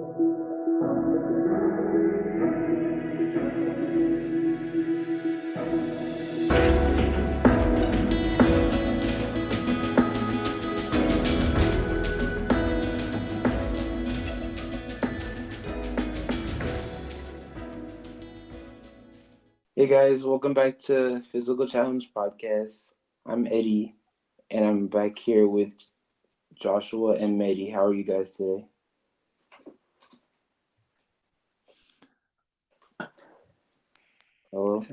Hey guys, welcome back to Physical Challenge Podcast. I'm Eddie, and I'm back here with Joshua and Mehdi. How are you guys today? Hello?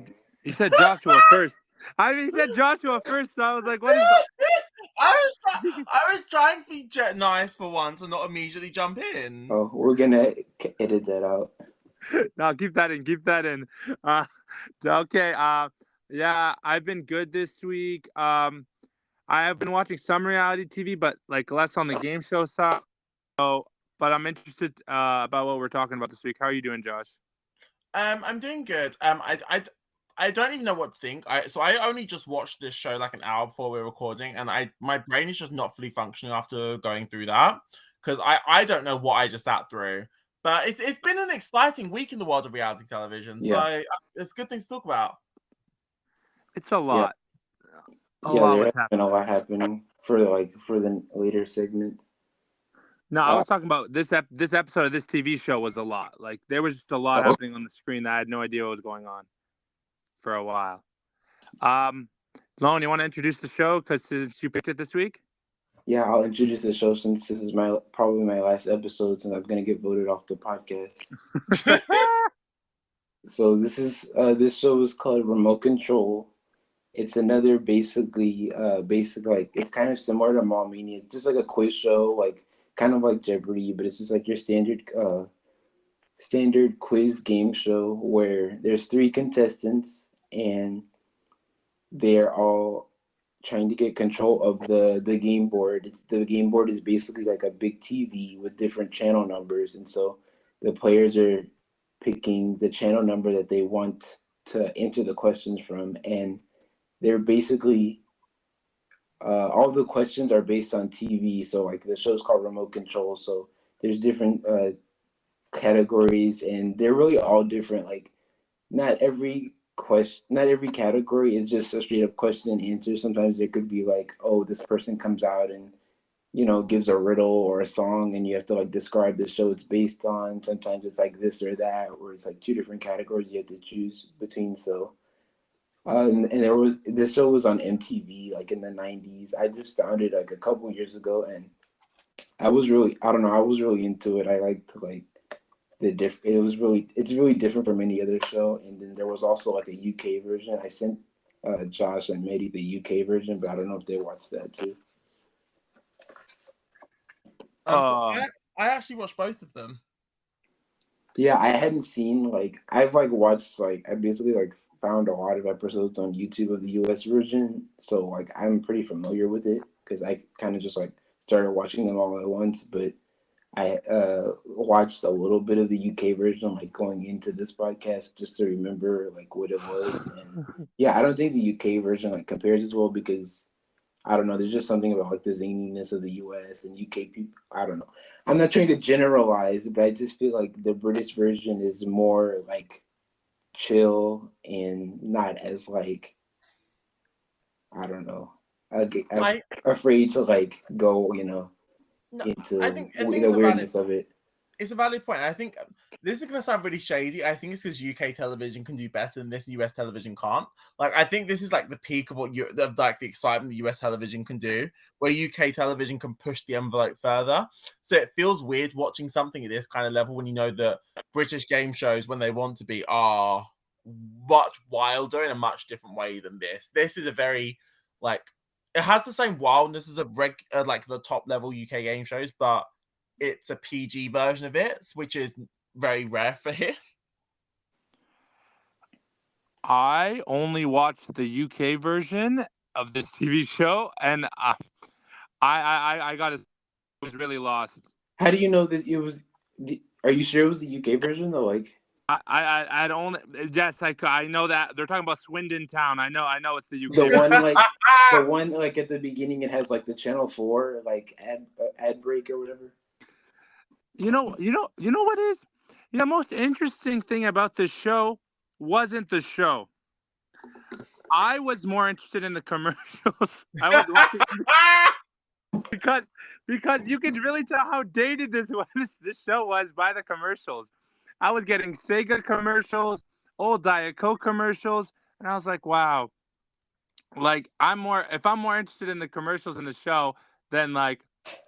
He said Joshua first. He said Joshua first, so I was like, what is that? I was trying to be nice for once and not immediately jump in. Oh, we're gonna edit that out. No, keep that in. Okay. Yeah, I've been good this week. I have been watching some reality TV, but like less on the game show side. So, but I'm interested about what we're talking about this week. How are you doing, Josh? I'm doing good. I don't even know what to think. I only just watched this show like an hour before we were recording, and my brain is just not fully functioning after going through that because I don't know what I just sat through. But it's been an exciting week in the world of reality television. Yeah. So it's good things to talk about. It's a lot. Yeah, there has been a lot happening for the later segment. No, I was talking about this episode of this TV show was a lot. Like there was just a lot happening on the screen that I had no idea what was going on for a while. Lone, you want to introduce the show because since you picked it this week? Yeah, I'll introduce the show since this is probably my last episode since I'm gonna get voted off the podcast. So this show is called Remote Control. It's another basic like it's kind of similar to Mall Mania. It's just like a quiz show, like kind of like Jeopardy, but it's just like your standard quiz game show where there's 3 contestants and they're all trying to get control of the game board. The game board is basically like a big TV with different channel numbers, and so the players are picking the channel number that they want to enter the questions from, and they're basically all the questions are based on TV. So like the show's called Remote Control, so there's different categories, and they're really all different. Like not every category is just a straight up question and answer. Sometimes there could be like, oh, this person comes out and gives a riddle or a song, and you have to like describe the show it's based on. Sometimes it's like this or that, or it's like 2 different categories you have to choose between. So and this show was on MTV like in the 90s. I just found it like a couple years ago, and I was really into it. I liked like it's really different from any other show. And then there was also like a UK version. I sent Josh and Mehdi the UK version, but I don't know if they watched that too. So I actually watched both of them. Yeah, I hadn't seen I've watched I basically found a lot of episodes on YouTube of the US version, so I'm pretty familiar with it because I kind of just started watching them all at once. But I watched a little bit of the UK version going into this podcast just to remember what it was. And yeah, I don't think the UK version compares as well because I don't know, there's just something about the zaniness of the US and UK people. I don't know. I'm not trying to generalize, but I just feel like the British version is more chill and not as I don't know, afraid to go into the weirdness of it. It's a valid point. I think this is going to sound really shady. I think it's because UK television can do better than this, US television can't. I think this is the peak of what the excitement the US television can do, where UK television can push the envelope further. So it feels weird watching something at this kind of level when you know that British game shows, when they want to be, are much wilder in a much different way than this. This is a very it has the same wildness as the top level UK game shows, but it's a PG version of it, which is very rare for him. I only watched the UK version of this TV show, and I was really lost. How do you know that it was? Are you sure it was the UK version though? I don't. Yes, I know that they're talking about Swindon Town. I know it's the UK. The one at the beginning, it has the Channel 4 ad break or whatever. You know what is? The most interesting thing about this show wasn't the show. I was more interested in the commercials. I was watching because you could really tell how dated this show was by the commercials. I was getting Sega commercials, old Diet Coke commercials, and I was like, wow. Like if I'm more interested in the commercials in the show, then like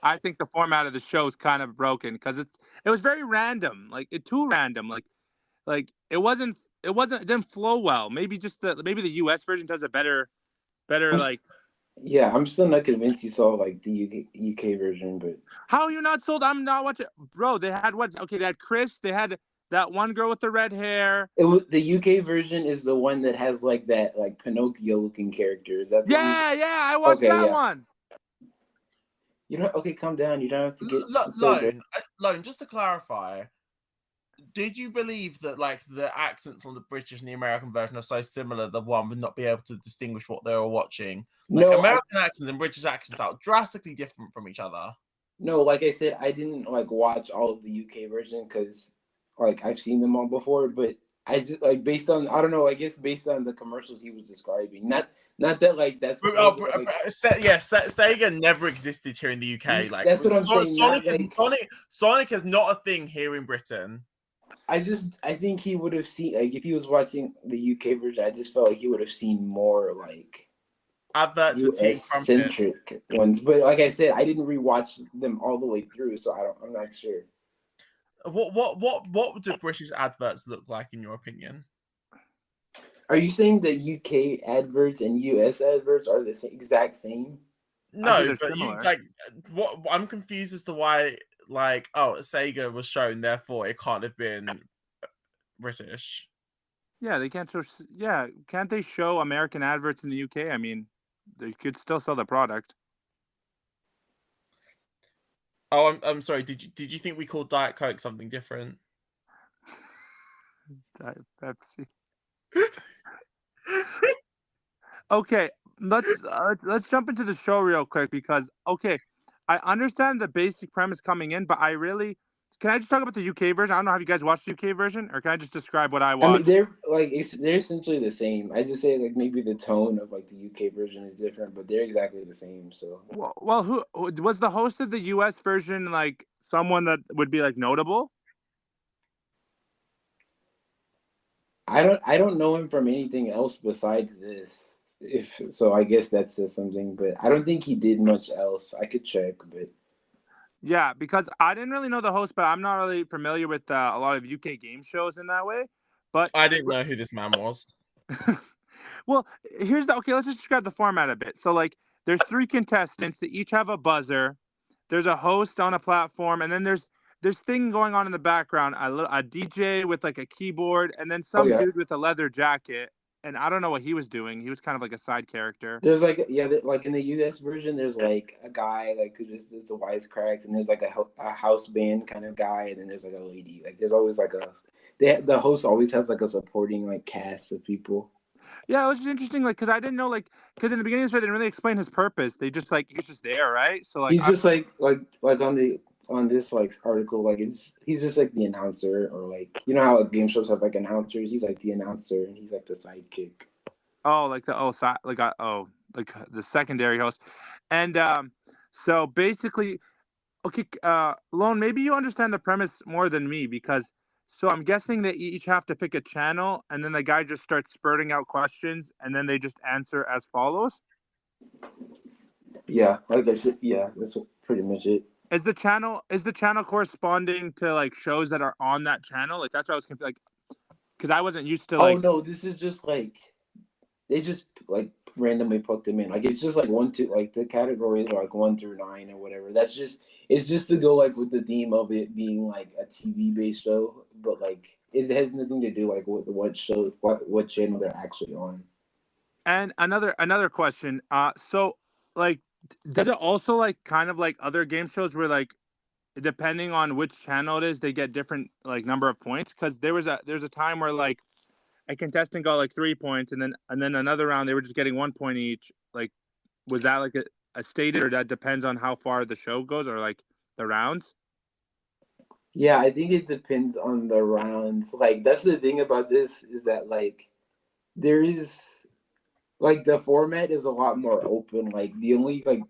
I think the format of the show is kind of broken because it was very random, like too random. Like it didn't flow well. Maybe maybe the US version does a better I'm like. Yeah, I'm still not convinced you saw like the UK version, but How are you not sold? I'm not watching, bro. They had what? Okay, they had Chris. They had that one girl with the red hair. the UK version is the one that has like that like Pinocchio looking character. Is that the one? Yeah, I watched Okay, that yeah. one. You don't. Okay, calm down. You don't have to get so good. Lone, just to clarify, did you believe that like the accents on the British and the American version are so similar that one would not be able to distinguish what they were watching? Like No, American accents and British accents are drastically different from each other. no. Like I said, I didn't like watch all of the UK version because like I've seen them all before, but I just like based on I don't know. I guess based on the commercials he was describing, not that like that's like, Sega never existed here in the UK. Like that's what I'm saying. Not like Sonic is not a thing here in Britain. I think he would have seen like if he was watching the UK version. I just felt like he would have seen more like Adverts for Team US centric ones. But like I said, I didn't rewatch them all the way through, so I'm not sure. What do British adverts look like in your opinion? Are you saying that UK adverts and US adverts are the exact same? No, but you like what? I'm confused as to why. Like, oh, Sega was shown, therefore it can't have been British. Yeah, they can't show. Yeah, can't they show American adverts in the UK? I mean, they could still sell the product. Oh, I'm sorry. Did you think we called Diet Coke something different? Diet Pepsi. Okay, let's jump into the show real quick because okay, I understand the basic premise coming in, but can I just talk about the UK version? I don't know. Have you guys watched the UK version, or can I just describe what I watched? I mean, they're essentially the same. I just say like maybe the tone of like the UK version is different, but they're exactly the same. So well, who was the host of the US version? Like someone that would be like notable? I don't know him from anything else besides this. If so, I guess that says something. But I don't think he did much else. I could check, but yeah, because I didn't really know the host, but I'm not really familiar with a lot of UK game shows in that way. But I didn't know who this man was. well, let's just describe the format a bit. So like there's 3 contestants that each have a buzzer. There's a host on a platform, and then there's thing going on in the background, a DJ with like a keyboard, and then some dude with a leather jacket. And I don't know what he was doing. He was kind of like a side character. There's like like in the US version, there's like a guy like who just does a wisecracks, and there's like a house band kind of guy, and then there's like a lady. Like there's always like the host always has like a supporting like cast of people. Yeah, it was just interesting, like, because I didn't know, like, because in the beginning of the show, they didn't really explain his purpose. They just, like, he's just there, right? So, like, he's just like on this like article, like he's just like the announcer, or like you know how game shows have like announcers. He's like the announcer, and he's like the sidekick. Oh, like the secondary host, and so basically, okay, Lone, maybe you understand the premise more than me because. So I'm guessing that you each have to pick a channel, and then the guy just starts spurting out questions, and then they just answer as follows. Yeah, like I said, yeah, that's pretty much it. Is the channel corresponding to like shows that are on that channel? Like that's what I was confused, like, because I wasn't used to like. Oh no, this is just like they just like randomly put them in. Like it's just like 1, 2, like the categories are like 1 through 9 or whatever. It's just to go like with the theme of it being like a TV based show, but like it has nothing to do like with what show what channel they're actually on. And another question. So like, does it also like kind of like other game shows where like depending on which channel it is, they get different like number of points? Because there's a time where like a contestant got like 3 points, and then another round they were just getting 1 point each. Like, was that like a stated, or that depends on how far the show goes or like the rounds? Yeah, I think it depends on the rounds. Like that's the thing about this is that like there is like the format is a lot more open. Like the only like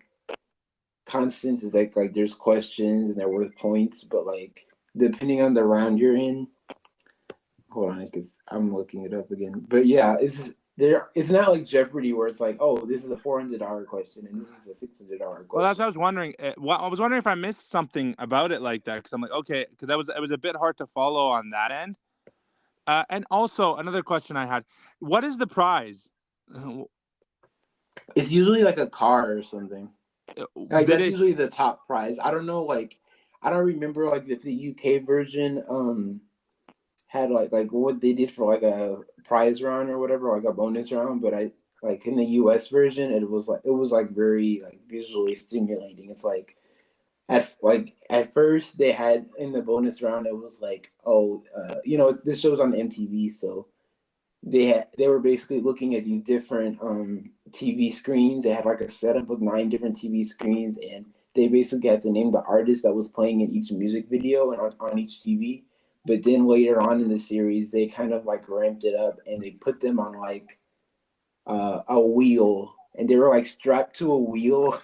constants is like there's questions and they're worth points, but like depending on the round you're in, hold on, because I'm looking it up again. But yeah, it's there. It's not like Jeopardy where it's like, oh, this is a $400 question and this is a $600 Well, that's what I question. was wondering. I was wondering if I missed something about it like that because I'm like, okay, because it was a bit hard to follow on that end. And also another question I had: what is the prize? It's usually like a car or something. Like Did that's it? usually the top prize. I don't know, like I don't remember like if the UK version had like what they did for like a prize round or whatever, like a bonus round, but I like in the US version it was like very like visually stimulating. It's like at first they had in the bonus round it was like, oh, you know, this show's on MTV, so they were basically looking at these different TV screens. They had like a setup of 9 different TV screens, and they basically had to name the artist that was playing in each music video and on each TV. But then later on in the series, they kind of like ramped it up and they put them on like a wheel, and they were like strapped to a wheel,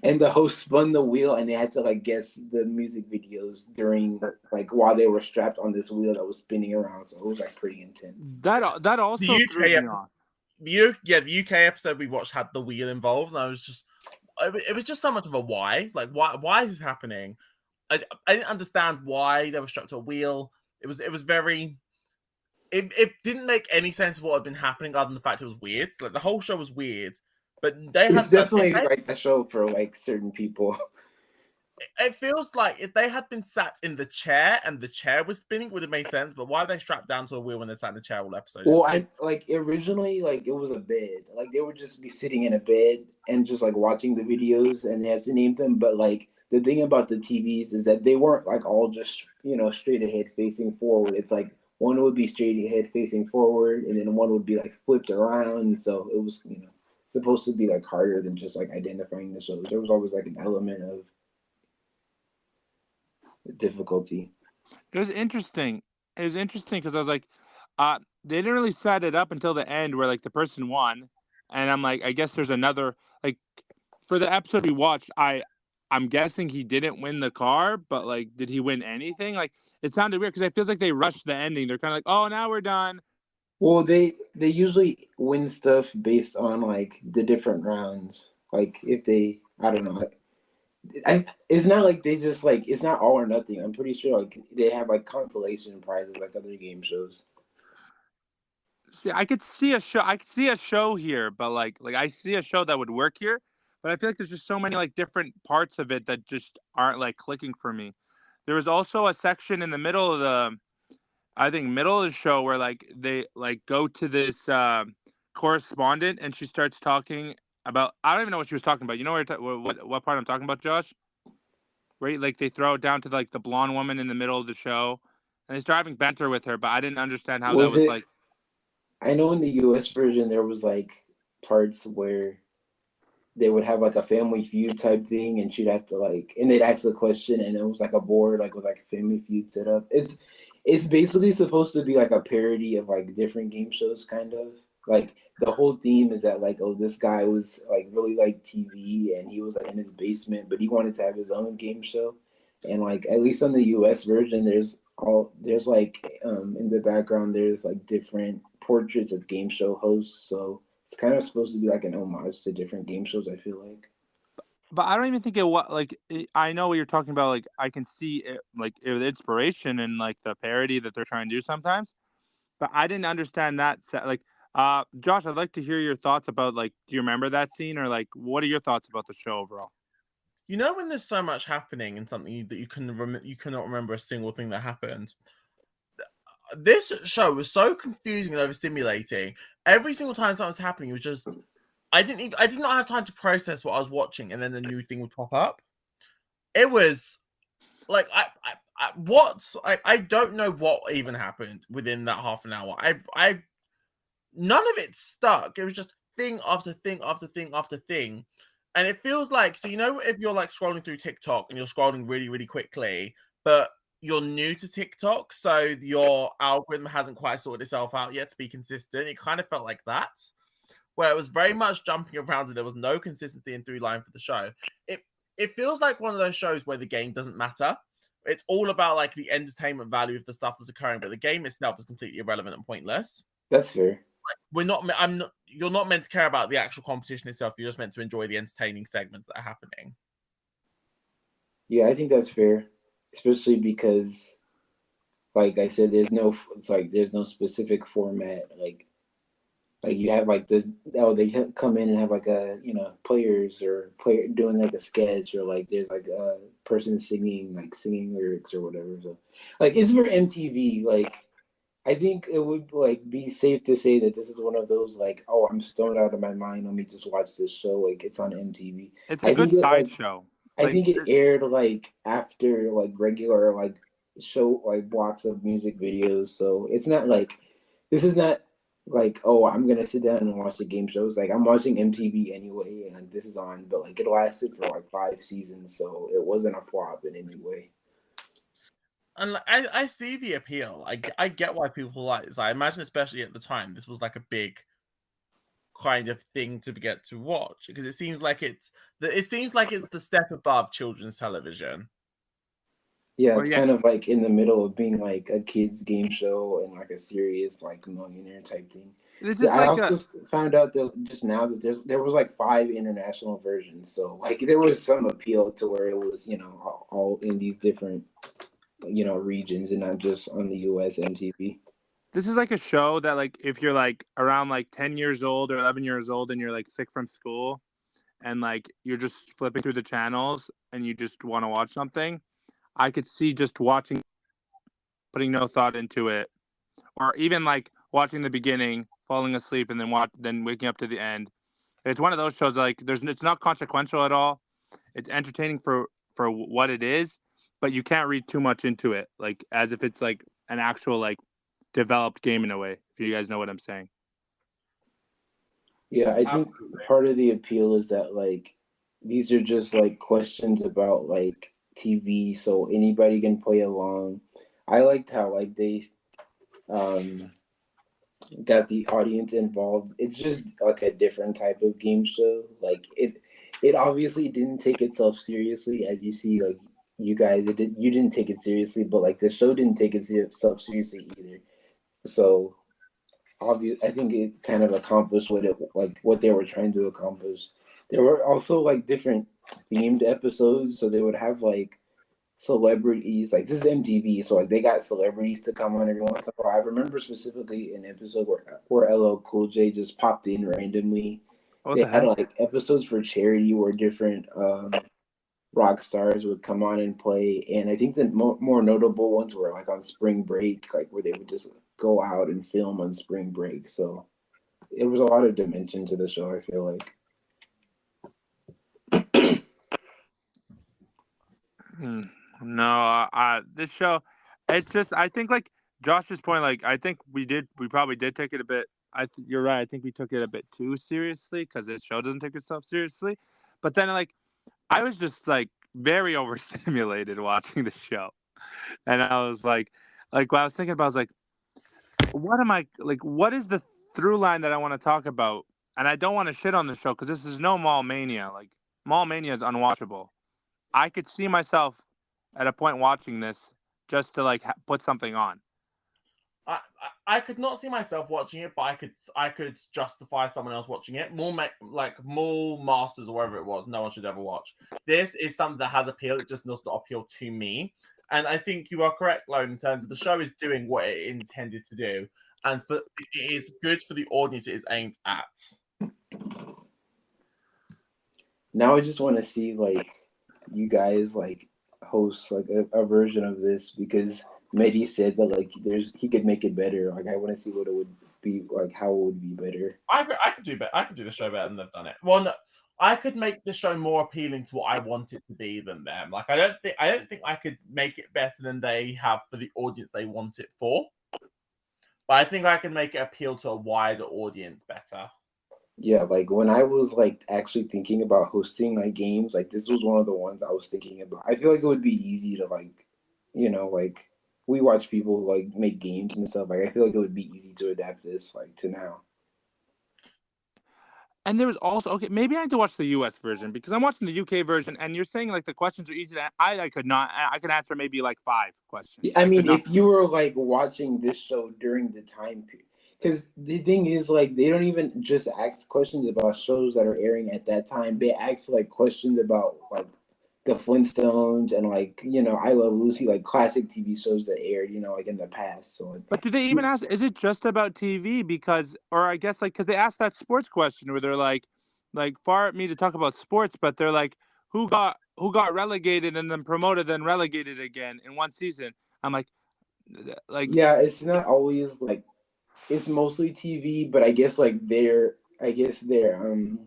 and the host spun the wheel, and they had to like guess the music videos during like while they were strapped on this wheel that was spinning around. So it was like pretty intense. That The also threw UK, me off. the UK episode we watched had the wheel involved, and I was just, it was just so much of a why. Like, why is this happening? I didn't understand why they were strapped to a wheel. It was very. It didn't make any sense of what had been happening other than the fact it was weird. Like the whole show was weird, but they It's had definitely like a show for like certain people. it feels like if they had been sat in the chair and the chair was spinning, it would have made sense. But why are they strapped down to a wheel when they sat in the chair all episode? Well, I like originally like it was a bed. Like they would just be sitting in a bed and just like watching the videos and they have to name them. But like the thing about the TVs is that they weren't like all just, you know, straight ahead facing forward. It's like one would be straight ahead facing forward and then one would be like flipped around. So it was, you know, supposed to be like harder than just like identifying the shows. There was always like an element of difficulty. It was interesting. It was interesting because I was like, they didn't really set it up until the end where like the person won, and I'm like, I guess there's another like for the episode we watched. I'm guessing he didn't win the car, but like, did he win anything? Like, it sounded weird because it feels like they rushed the ending. They're kind of like, oh, now we're done. Well, they usually win stuff based on like the different rounds. Like if they, I don't know, it's not like they just like it's not all or nothing. I'm pretty sure like they have like consolation prizes like other game shows. See, I could see a show. I could see a show here, but like I see a show that would work here. But I feel like there's just so many like different parts of it that just aren't like clicking for me. There was also a section in the middle of the, I think middle of the show where like they like go to this correspondent and she starts talking about, I don't even know what she was talking about. You know what part I'm talking about, Josh? Right, like they throw it down to like the blonde woman in the middle of the show, and he's driving banter with her, but I didn't understand how that Was was it? like. I know in the U.S. version there was like parts where they would have like a Family Feud type thing, and she'd have to like, and they'd ask a question, and it was like a board like with like a Family Feud set up. It's basically supposed to be like a parody of like different game shows, kind of like the whole theme is that like, oh, this guy was like really like TV, and he was like in his basement, but he wanted to have his own game show, and like at least on the U.S. version, there's like in the background there's like different portraits of game show hosts, so it's kind of supposed to be like an homage to different game shows, I feel like. But I don't even think it was like I know what you're talking about. Like I can see it, like the inspiration and like the parody that they're trying to do sometimes. But I didn't understand that. Like, Josh, I'd like to hear your thoughts about like, do you remember that scene or like, what are your thoughts about the show overall? You know when there's so much happening in something that you cannot remember a single thing that happened. This show was so confusing and overstimulating. Every single time something was happening, it was just I did not have time to process what I was watching, and then the new thing would pop up. It was like I don't know what even happened within that half an hour. I none of it stuck. It was just thing after thing after thing after thing. And it feels like, so you know, if you're like scrolling through TikTok and you're scrolling really, really quickly, but you're new to TikTok, so your algorithm hasn't quite sorted itself out yet to be consistent. It kind of felt like that, where it was very much jumping around and there was no consistency and through line for the show. It feels like one of those shows where the game doesn't matter. It's all about like the entertainment value of the stuff that's occurring, but the game itself is completely irrelevant and pointless. That's fair. You're not meant to care about the actual competition itself. You're just meant to enjoy the entertaining segments that are happening. Yeah, I think that's fair, especially because, like I said, there's no specific format. Like you have like they come in and have like a players or player doing like a sketch, or like there's like a person singing lyrics or whatever. So like it's for MTV. Like I think it would like be safe to say that this is one of those like, oh, I'm stoned out of my mind, let me just watch this show. Like it's on MTV. It's a good side show. I think it aired like after like regular like show like blocks of music videos. So it's not like this is not like, oh, I'm gonna sit down and watch the game shows. Like I'm watching MTV anyway, and like, this is on, but like it lasted for like 5 seasons, so it wasn't a flop in any way. And like, I see the appeal. I get why people like this. I imagine, especially at the time, this was like a big kind of thing to get to watch, because it seems like it's the step above children's television. Yeah, it's kind of like in the middle of being like a kids game show and like a serious like millionaire type thing. I also found out that just now that there was like 5 international versions, so like there was some appeal to where it was all in these different regions and not just on the US MTV. This is like a show that like if you're like around like 10 years old or 11 years old and you're like sick from school and like you're just flipping through the channels and you just want to watch something, I could see just watching, putting no thought into it, or even like watching the beginning, falling asleep, and then waking up to the end. It's one of those shows like it's not consequential at all. It's entertaining for what it is, but you can't read too much into it, like as if it's like an actual like developed game in a way. If you guys know what I'm saying. Yeah, I think part of the appeal is that like these are just like questions about like TV, so anybody can play along. I liked how like they got the audience involved. It's just like a different type of game show. Like it obviously didn't take itself seriously, as you see. Like you guys, you didn't take it seriously, but like the show didn't take itself seriously either. So I think it kind of accomplished what they were trying to accomplish. There were also like different themed episodes, so they would have like celebrities. Like this is MTV, so like they got celebrities to come on every once in a while. I remember specifically an episode where LL Cool J just popped in randomly. They had like episodes for charity where different rock stars would come on and play, and I think the more notable ones were like on spring break, like where they would just go out and film on spring break. So it was a lot of dimension to the show, I feel like. No, this show, it's just, I think like Josh's point, like I think we probably did take it a bit. You're right. I think we took it a bit too seriously because this show doesn't take itself seriously. But then like I was just like very overstimulated watching the show, and I was like what I was thinking about was like, what is the through line that I want to talk about? And I don't want to shit on the show because this is no Mall Mania. Like Mall Mania is unwatchable. I could see myself at a point watching this just to like put something on. I could not see myself watching it, but I could justify someone else watching it. Mall Masters or whatever it was, no one should ever watch. This is something that has appeal. It just does not appeal to me. And I think you are correct, Lone, in terms of the show is doing what it intended to do, and it is good for the audience it is aimed at. Now I just want to see like you guys like host like a version of this, because Mehdi said that like he could make it better. Like I want to see what it would be like, how it would be better. I could do better. I could do the show better than they've done it. Well, no, I could make the show more appealing to what I want it to be than them. Like I don't think I could make it better than they have for the audience they want it for. But I think I can make it appeal to a wider audience better. Yeah, like when I was like actually thinking about hosting like games, like this was one of the ones I was thinking about. I feel like it would be easy to like like we watch people like make games and stuff. Like I feel like it would be easy to adapt this like to now. And there was also maybe I need to watch the U.S. version because I'm watching the U.K. version, and you're saying like the questions are easy to. I could not. I could answer maybe like 5 questions. I Could mean, not. if you were like watching this show during the time period, because the thing is, like, they don't even just ask questions about shows that are airing at that time. They ask like questions about like the Flintstones and like I Love Lucy, like classic TV shows that aired like in the past. So, But do they even ask? Is it just about TV? Because, or I guess like because they asked that sports question where they're like far at me to talk about sports, but they're like, who got relegated and then promoted, then relegated again in one season? I'm like yeah, it's not always like it's mostly TV, but I guess their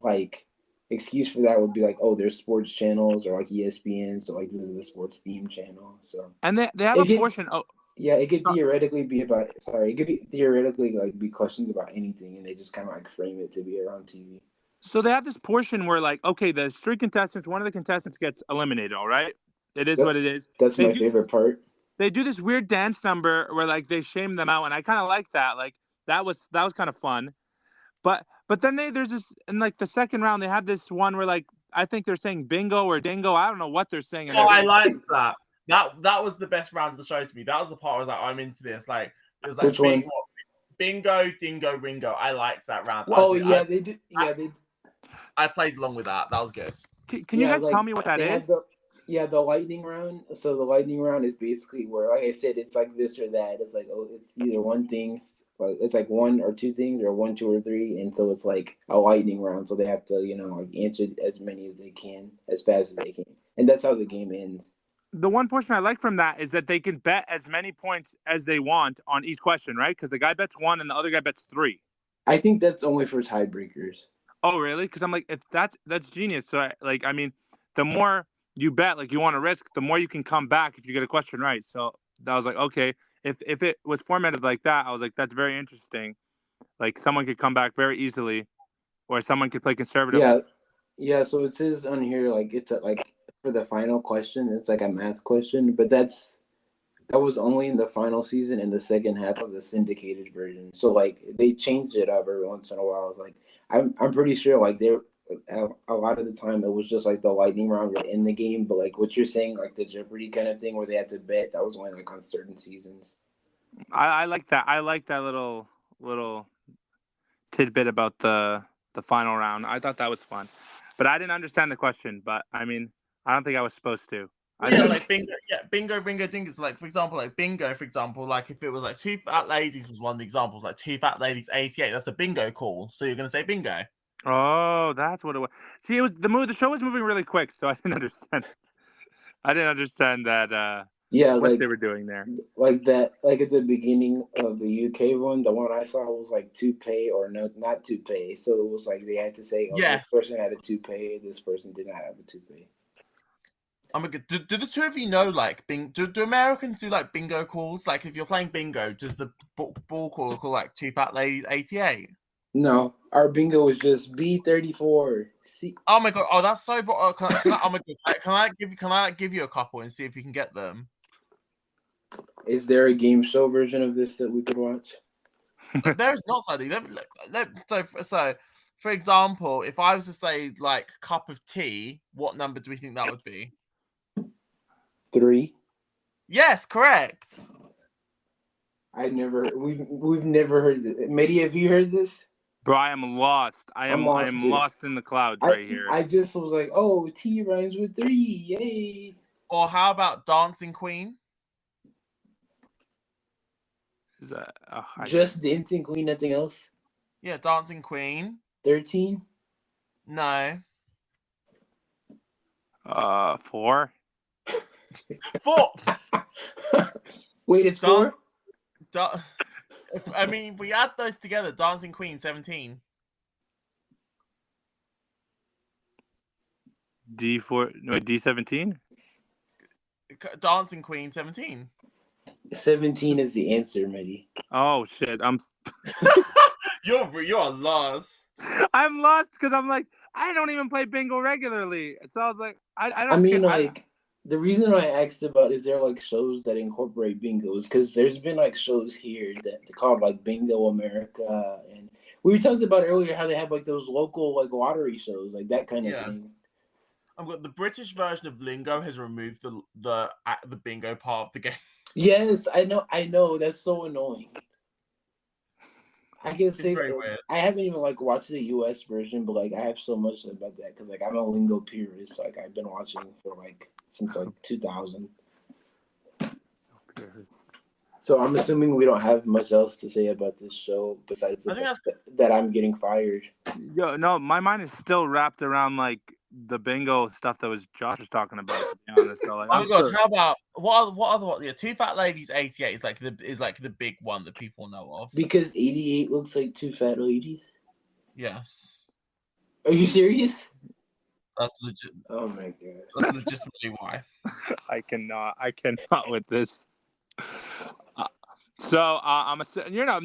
like excuse for that would be like, oh, there's sports channels or like ESPN, so like this is the sports theme channel. So and they have it a could portion. Oh, yeah, it could so, theoretically be about sorry, it could be theoretically like be questions about anything, and they just kind of like frame it to be around TV. so they have this portion where like okay, the 3 contestants, one of the contestants gets eliminated. All right, it is That, what it is. that's They my do favorite part. they do this weird dance number where like they shame them out, and I kind of like that. Like that was kind of fun. But then there's this in like the second round they have this one where like I think they're saying bingo or dingo. I don't know what they're saying. And Oh, they're I liked that. That was the best round of the show to me. That was the part where I was like, I'm into this. Like it was like Which one? bingo, dingo, ringo. I liked that round. Oh yeah, they did. Yeah, I played along with that. That was good. can you guys tell me what that they is? had the lightning round. So the lightning round is basically where, like I said, it's like this or that. It's like, oh, it's either one thing, like it's like one or two things, or one, two, or three, and so it's like a lightning round. So they have to, like answer as many as they can, as fast as they can, and that's how the game ends. The one portion I like from that is that they can bet as many points as they want on each question, right? Because the guy bets 1 and the other guy bets 3. I think that's only for tiebreakers. Oh, really? Because I'm like, if that's genius. So I mean, the more you bet, like you want to risk, the more you can come back if you get a question right. So I was like, okay, if it was formatted like that, I was like, that's very interesting. Like someone could come back very easily, or someone could play conservative. Yeah. So it says on here like it's like for the final question, it's like a math question, but that was only in the final season in the second half of the syndicated version. So like they changed it up every once in a while. It's like I'm pretty sure like they a lot of the time it was just like the lightning round were in the game, but like what you're saying, like the Jeopardy kind of thing where they had to bet, that was only like on certain seasons. I like that. I like that little tidbit about the final round. I thought that was fun, but I didn't understand the question. But I mean, I don't think I was supposed to. Like bingo, bingo, dingo. So like for example, like bingo, for example, like if it was like 2 fat ladies was one of the examples, like 2 fat ladies 88. That's a bingo call. So you're gonna say bingo. Oh, that's what it was. See, it was the show was moving really quick, so I didn't understand. I didn't understand that. Yeah, what like they were doing there. like that, like at the beginning of the UK one, the one I saw was like toupee or no, not toupee. So it was like they had to say, oh, Yes. this person had a toupee, this person did not have a toupee. I'm good. Do the two of you know like do Americans do like bingo calls? Like if you're playing bingo, does the ball call like 2 fat ladies 88? No, our bingo was just B34. See? Oh my god! Oh, that's so. Oh my god! Can I give you a couple and see if you can get them? Is there a game show version of this that we could watch? There's not something. So, for example, if I was to say like cup of tea, what number do we think that would be? 3. Yes, correct. We've never heard this. Mehdi, have you heard this? Bro, I am lost. I am lost in the clouds right here. I just was like, oh, T rhymes with 3. Yay. Or how about Dancing Queen? Is that just Dancing Queen, nothing else? Yeah, Dancing Queen. 13? No. 4. 4. Wait, it's 4? I mean, we add those together. Dancing Queen, 17. D4, no, D17? Dancing Queen, 17. 17 is the answer, Mehdi. Oh shit! You're lost. I'm lost because I'm like I don't even play bingo regularly, so I was like I don't. I mean, like The reason why I asked about is there like shows that incorporate bingos, because there's been like shows here that they called like Bingo America, and we talked about earlier how they have like those local like lottery shows, like that kind of Yeah. thing. I've got the British version of Lingo has removed the bingo part of the game. Yes, I know. That's so annoying. I can It's say very weird. I haven't even like watched the U.S. version, but like I have so much about that because like I'm a lingo purist. Like I've been watching for like since like 2000. So I'm assuming we don't have much else to say about this show besides the fact that I'm getting fired. Yo, no, my mind is still wrapped around like the bingo stuff that Josh was talking about. To be honest, so, like, oh my god! How about what? Yeah, Two Fat Ladies 88 is like the big one that people know of. Because 88 looks like two fat ladies. Yes. Are you serious? That's legit. Oh my god. That's legitimately why. I cannot with this. I'm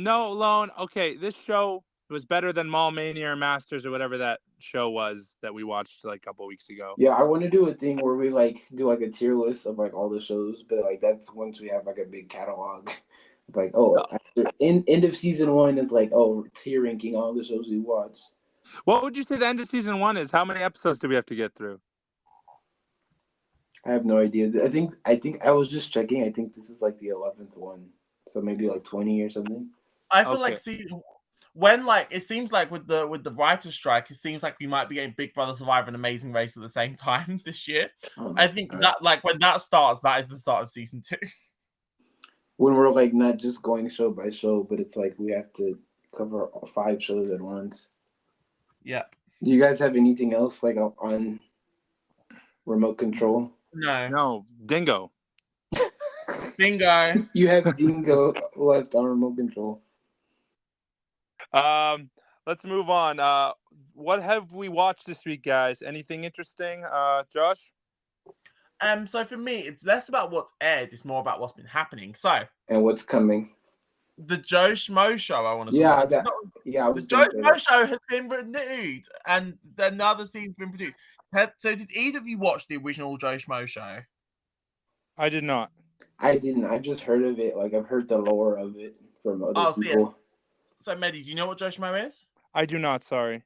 no loan. Okay, this show was better than Mall Mania or Masters or whatever that show was that we watched like a couple weeks ago. Yeah, I want to do a thing where we like do like a tier list of like all the shows, but like that's once we have like a big catalog. Like after end of season 1 is like tier ranking all the shows we watched. What would you say the end of season 1 is? How many episodes do we have to get through? I have no idea. I think I was just checking. I think this is like the 11th one, so maybe like 20 or something. I feel like when like it seems like with the writer's strike, it seems like we might be getting Big Brother Survivor and Amazing Race at the same time this year. I think that like when that starts, that is the start of season 2. When we're like not just going show by show, but it's like we have to cover 5 shows at once. Yeah. Do you guys have anything else like on remote control? No. Dingo. Bingo. You have Dingo left on remote control. Let's move on. What have we watched this week, guys? Anything interesting? Josh? So for me, it's less about what's aired, it's more about what's been happening. And what's coming. The Joe Schmo Show, I want to talk about. The Joe Schmo Show has been renewed, and another scene's been produced. So did either of you watch the original Joe Schmo Show? I did not. I didn't. I just heard of it. Like I've heard the lore of it from other people. Yes. So Mehdi, do you know what Joe Schmo is? I do not. Sorry.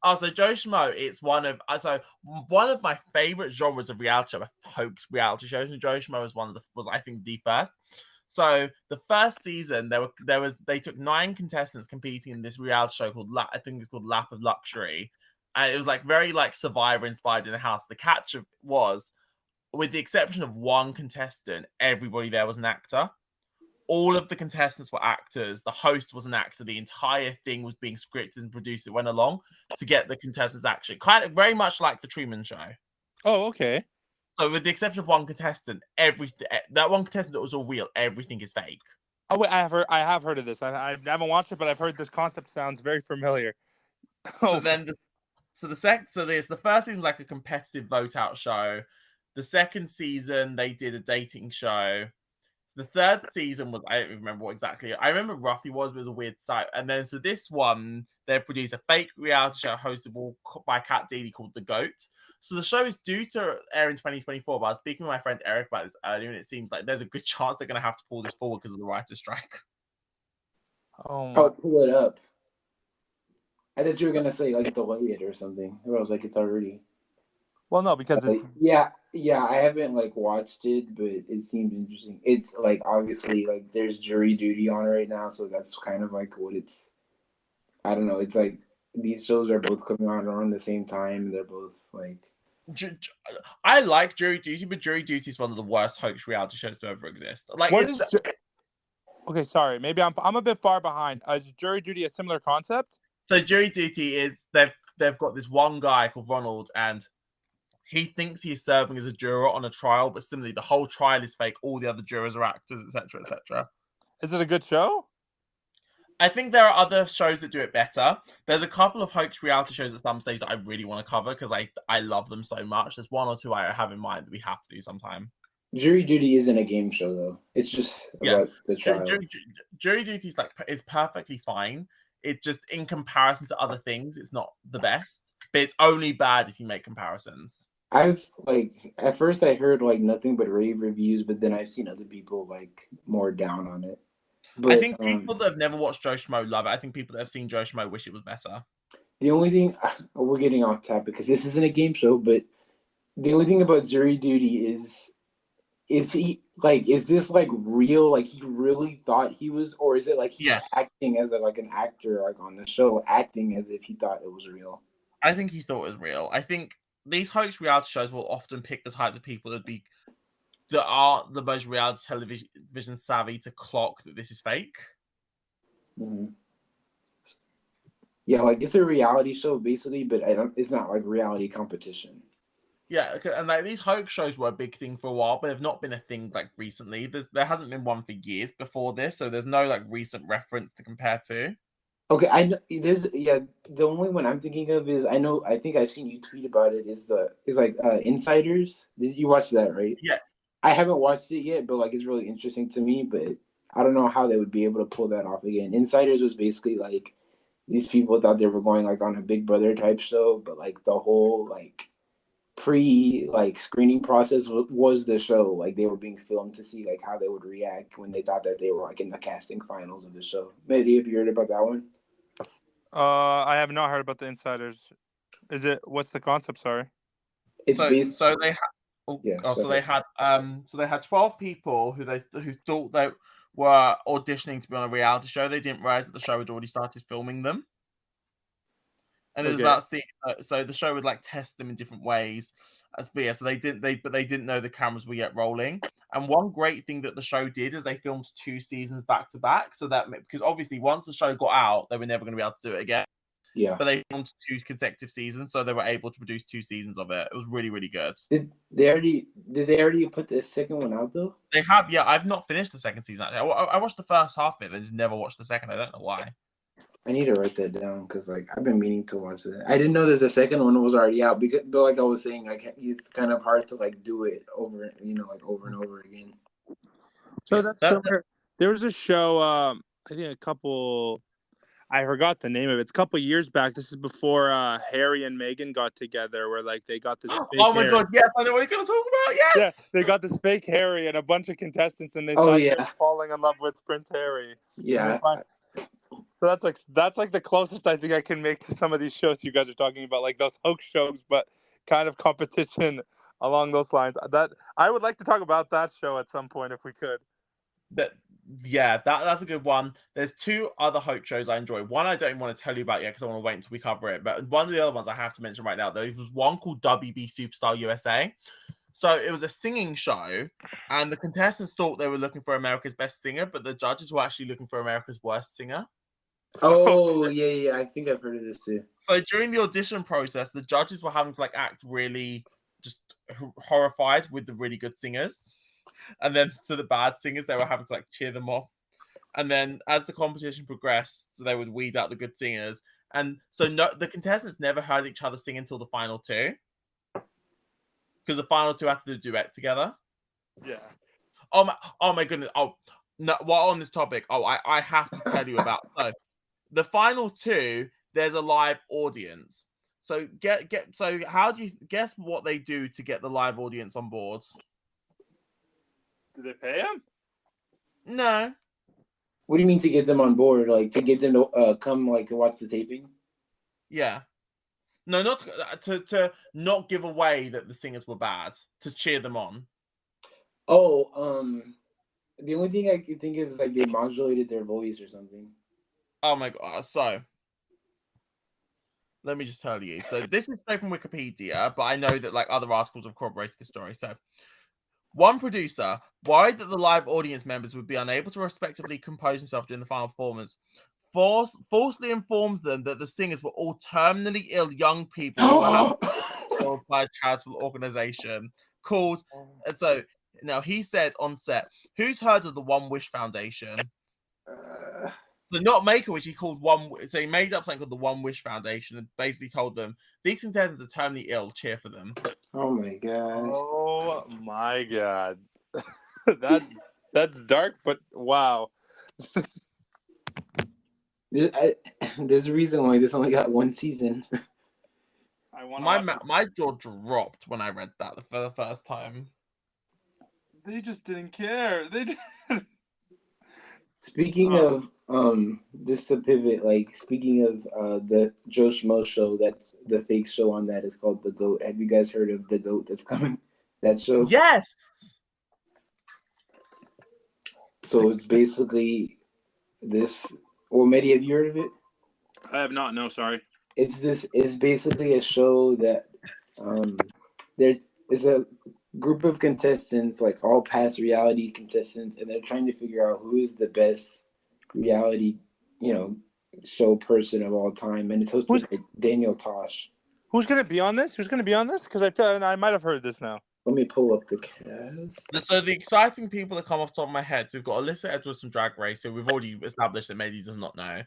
So Joe Schmo, it's one of my favorite genres of reality show, hoax reality shows, and Joe Schmo was I think the first. So the first season, they took 9 contestants competing in this reality show called I think it's called Lap of Luxury, and it was like very like Survivor inspired in the house. The catch was, with the exception of one contestant, everybody there was an actor. All of the contestants were actors. The host was an actor. The entire thing was being scripted and produced. It went along to get the contestants action. Kind of very much like the Truman Show. Oh, okay. So with the exception of one contestant, that one contestant that was all real, everything is fake. Oh wait, I have heard of this. I haven't watched it, but I've heard this concept sounds very familiar. So the first season's like a competitive vote out show. The second season they did a dating show. The third season was, I don't remember what exactly. I remember roughly but it was a weird site. And then so this one, they've produced a fake reality show hosted by Kat Deedy called The Goat. So the show is due to air in 2024, but I was speaking with my friend Eric about this earlier, and it seems like there's a good chance they're going to have to pull this forward because of the writer's strike. I'll pull it up. I thought you were going to say like delay it or something. I was like, it's already. Well, no, because yeah, I haven't like watched it, but it seemed interesting. It's like obviously like there's jury duty on right now, so that's kind of like what it's. I don't know. It's like these shows are both coming on around the same time. They're both like. I like Jury Duty, but Jury Duty is one of the worst hoax reality shows to ever exist. Like, okay, sorry, maybe I'm a bit far behind. Is Jury Duty a similar concept? So Jury Duty is they've got this one guy called Ronald, and he thinks he's serving as a juror on a trial, but similarly, the whole trial is fake. All the other jurors are actors, etc., etc. Is it a good show? I think there are other shows that do it better. There's a couple of hoax reality shows at some stage that I really want to cover because I love them so much. There's one or two I have in mind that we have to do sometime. Jury Duty isn't a game show though. It's just about the trial. Jury Duty is perfectly fine. It just, in comparison to other things, it's not the best. But it's only bad if you make comparisons. I've like at first I heard like nothing but rave reviews, but then I've seen other people like more down on it. I But think people that have never watched Joe Schmo love it. I think people that have seen Joe Schmo wish it was better. the only thing we're getting off topic because this isn't a game show, but the only thing about jury duty is he like is this like real? Like he really thought he was, or is it like he's Yes. acting as like an actor like on the show, acting as if he thought it was real? I think he thought it was real. I think these hoax reality shows will often pick the type of people that are the most reality television savvy to clock that this is fake. Mm-hmm. Yeah, like it's a reality show basically, but it's not like reality competition. Yeah, and like these hoax shows were a big thing for a while, but they've not been a thing like recently. There hasn't been one for years before this, so there's no like recent reference to compare to. Okay, I know there's the only one I'm thinking of is I think I've seen you tweet about it is like Insiders. Did you watch that, right? Yeah. I haven't watched it yet, but like it's really interesting to me, but I don't know how they would be able to pull that off again. Insiders was basically like these people thought they were going like on a Big Brother type show, but like the whole like pre like screening process was the show. Like they were being filmed to see like how they would react when they thought that they were like in the casting finals of the show. Maybe have you heard about that one? I have not heard about the Insiders. What's the concept? Sorry. It's based. So they had Yeah. so they had 12 people who thought they were auditioning to be on a reality show. They didn't realize that the show had already started filming them. And it was about seeing, so the show would like test them in different ways. But yeah, so they didn't know the cameras were yet rolling. And one great thing that the show did is they filmed 2 seasons back to back, so that because obviously once the show got out, they were never going to be able to do it again. Yeah. But they filmed 2 consecutive seasons, so they were able to produce 2 seasons of it. It was really, really good. Did they already put the second one out though? They have, yeah. I've not finished the second season. I watched the first half of it, and just never watched the second. I don't know why. I need to write that down because like I've been meaning to watch that. I didn't know that the second one was already out because, but like I was saying, like it's kind of hard to like do it over, like over and over again. So that's similar. There was a show. I think I forgot the name of it. It's a couple years back. This is before Harry and Meghan got together, where like they got this. Fake oh my Harry. god! Yes, I know what you're gonna talk about. Yes. Yeah, they got this fake Harry and a bunch of contestants, and they Oh, thought yeah. they were falling in love with Prince Harry. Yeah. So that's like the closest I think I can make to some of these shows you guys are talking about, like those hoax shows, but kind of competition along those lines. That I would like to talk about that show at some point if we could. That's a good one. There's 2 other hoax shows I enjoy. One I don't even want to tell you about yet because I want to wait until we cover it. But one of the other ones I have to mention right now, there was one called WB Superstar USA. So it was a singing show, and the contestants thought they were looking for America's best singer, but the judges were actually looking for America's worst singer. Oh yeah. I think I've heard of this too. So during the audition process, the judges were having to like act really just horrified with the really good singers, and then to the bad singers, they were having to like cheer them off. And then as the competition progressed, they would weed out the good singers, and so the contestants never heard each other sing until the final 2, because the final 2 had to do a duet together. Yeah. Oh my goodness. Oh no. While on this topic, I have to tell you about the final 2. There's a live audience. So so how do you guess what they do to get the live audience on board? Do they pay him? No. What do you mean to get them on board? Like to get them to come like to watch the taping? Yeah. No, not to not give away that the singers were bad, to cheer them on. Oh, the only thing I could think of is like they modulated their voice or something. Oh my god. So let me just tell you. So this is straight from Wikipedia, but I know that like other articles have corroborated the story. So one producer, worried that the live audience members would be unable to respectively compose themselves during the final performance, falsely informs them that the singers were all terminally ill young people by a charitable organization called. So now he said on set, "Who's heard of the One Wish Foundation?" So not Make-A-Wish, he called One. So he made up something called the One Wish Foundation and basically told them these contestants are terminally ill. Cheer for them. Oh my god. Oh my god. That's dark, but wow. There's a reason why this only got 1 season. I want to watch this. My jaw dropped when I read that for the first time. They just didn't care. They didn't. Speaking of just to pivot, like speaking of the Joe Schmo Show, that's the fake show on that is called The GOAT. Have you guys heard of The GOAT that's coming? That show? Yes. So it's basically this. Well, Mehdi, have you heard of it? I have not. No, sorry. It's basically a show that there is a group of contestants, like all past reality contestants, and they're trying to figure out who is the best reality, show person of all time. And it's hosted by Daniel Tosh. Who's gonna be on this? Who's gonna be on this? Because I feel I might have heard this now. Let me pull up the cast. So the exciting people that come off the top of my head, we've got Alyssa Edwards from Drag Race, who we've already established that Mehdi does not know.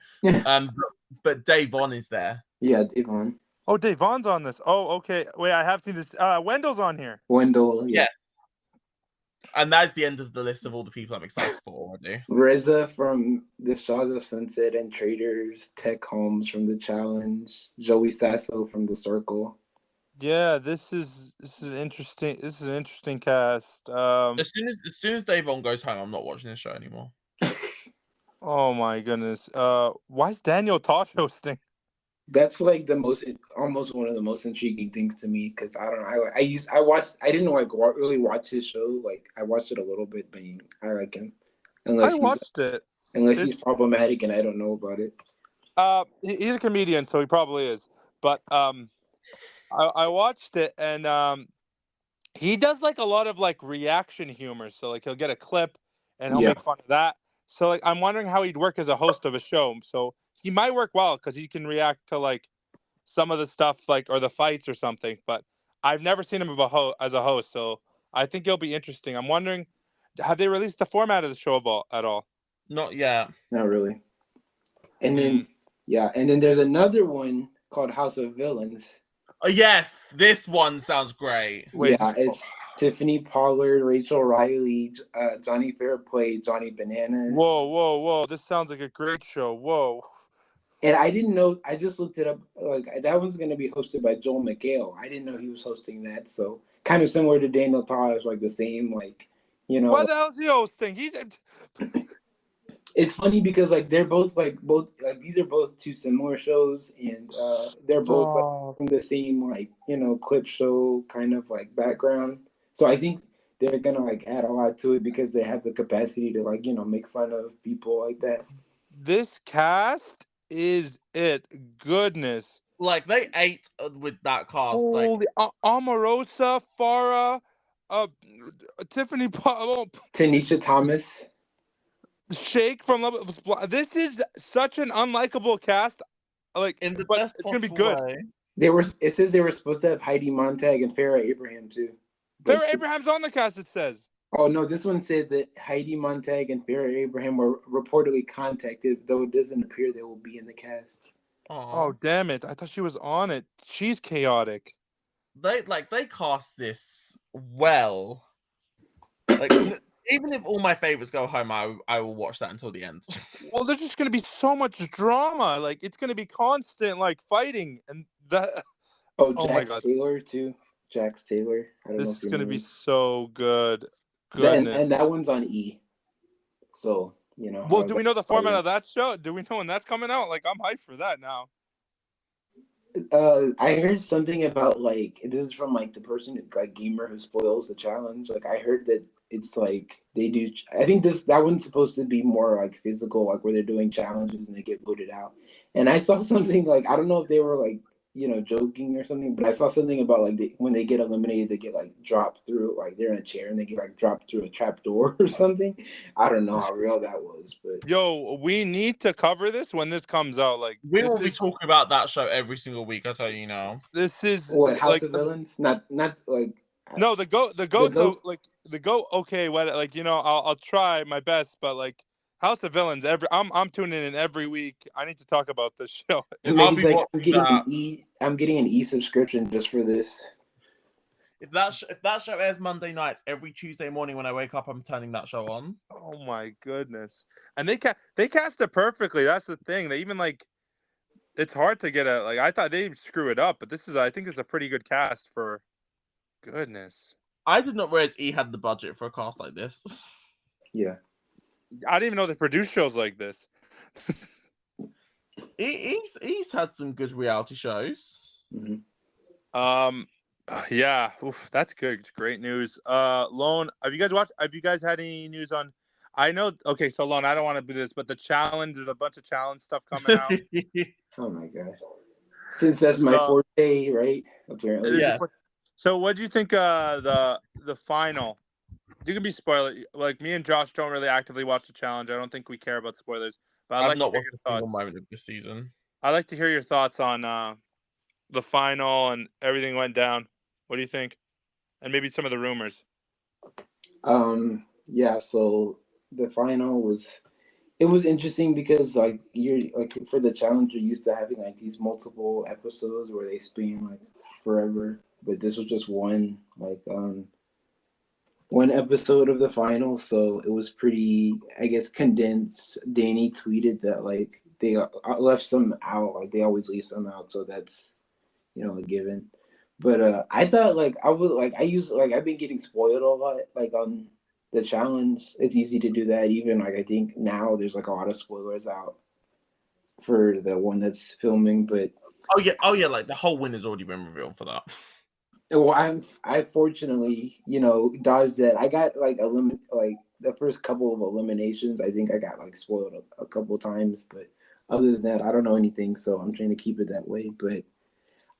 But Dave Vaughn is there. Yeah, Dave Vaughn. Oh, Dave Vaughn's on this. Oh, okay. Wait, I have seen this. Wendell's on here. Wendell, yeah. Yes. And that's the end of the list of all the people I'm excited for already. Reza from The Shaws of Sunset and Traitors, Tech Holmes from The Challenge, Joey Sasso from The Circle. Yeah, this is interesting. This is an interesting cast. As soon as Dave Vaughn goes home, I'm not watching this show anymore. Oh my goodness. Why is Daniel Tosh hosting? That's like almost one of the most intriguing things to me, because I don't know. I didn't like really watch his show. Like I watched it a little bit, but I like him. I watched it. Unless he's problematic and I don't know about it. He's a comedian, so he probably is. But I watched it, and he does like a lot of like reaction humor. So like he'll get a clip and he'll make fun of that. So like I'm wondering how he'd work as a host of a show. So he might work well because he can react to like some of the stuff like or the fights or something. But I've never seen him as a host, so I think it'll be interesting. I'm wondering, have they released the format of the show at all? Not yet. Not really. And then and then there's another one called House of Villains. Oh yes, this one sounds great. It's Tiffany Pollard, Rachel Riley, Johnny Fairplay, Johnny Bananas. Whoa! This sounds like a great show. Whoa! And I didn't know. I just looked it up. Like that one's going to be hosted by Joel McHale. I didn't know he was hosting that. So kind of similar to Daniel Tosh, like the same, like What the hell is he hosting? It's funny because like they're both these are both two similar shows, and they're both like, from the same like clip show kind of like background. So I think they're gonna like add a lot to it because they have the capacity to like make fun of people like that. This cast is it. Goodness. Like they ate with that cast. Holy, like Omarosa, Farah, Tiffany, Tanisha Thomas, Shake from Love. This is such an unlikable cast. Like, in the but best it's gonna be good. Way. It says they were supposed to have Heidi Montag and Farrah Abraham too. Farrah Abraham's on the cast. It says. Oh no, this one said that Heidi Montag and Farrah Abraham were reportedly contacted, though it doesn't appear they will be in the cast. Oh damn it! I thought she was on it. She's chaotic. They cast this well. Like even if all my favorites go home, I will watch that until the end. Well, there's just gonna be so much drama. Like it's gonna be constant like fighting and that. Oh my God. Taylor too. Jax Taylor. I don't know. This is gonna be so good. And that one's on E. So Well, do we know the format of that show? Do we know when that's coming out? Like I'm hyped for that now. I heard something about like this is from like the person like gamer who spoils the challenge. Like I heard that it's like they do. I think that one's supposed to be more like physical, like where they're doing challenges and they get voted out. And I saw something like I don't know if they were like joking or something, but I saw something about like when they get eliminated, they get like dropped through, like they're in a chair and they get like dropped through a trap door or something. I don't know how real that was, but we need to cover this when this comes out. Like we will be talking about that show every single week. I tell you now. This is what House of Villains, not like no the goat. Like the goat. Okay, what like I'll try my best, but like. House of Villains. I'm tuning in every week. I need to talk about this show. I'm getting an E subscription just for this. If that show airs Monday nights, every Tuesday morning when I wake up, I'm turning that show on. Oh my goodness! And they cast it perfectly. That's the thing. They even like it's hard to get a like. I thought they'd screw it up, but I think it's a pretty good cast for. Goodness, I did not realize E had the budget for a cast like this. Yeah. I didn't even know they produce shows like this. He's had some good reality shows. Mm-hmm. Yeah, oof, that's good. It's great news. Lone, have you guys had any news on? I know. Okay, so Lone, I don't want to do this, but the challenge. There's a bunch of challenge stuff coming out. Oh my gosh. Since that's my So, forte, right? Apparently. Yeah. So, what do you think? The final. You can be spoiler. Like me and Josh don't really actively watch the challenge. I don't think we care about spoilers. But I'd I've like to not hear watched your a single thoughts. moment of this season. I'd like to hear your thoughts on the final and everything went down. What do you think? And maybe some of the rumors. Yeah, so the final was interesting because like you're like for the challenge you're used to having like these multiple episodes where they span like forever, but this was just one episode of the final, so it was pretty, I guess, condensed. Danny tweeted that like they left some out, like they always leave some out, so that's a given. But I thought like I've been getting spoiled a lot like on the challenge. It's easy to do that. Even like I think now there's like a lot of spoilers out for the one that's filming. But oh yeah, like the whole win has already been revealed for that. well, I fortunately dodged that. I got like like the first couple of eliminations. I think I got like spoiled a couple times, but other than that, I don't know anything. So I'm trying to keep it that way. But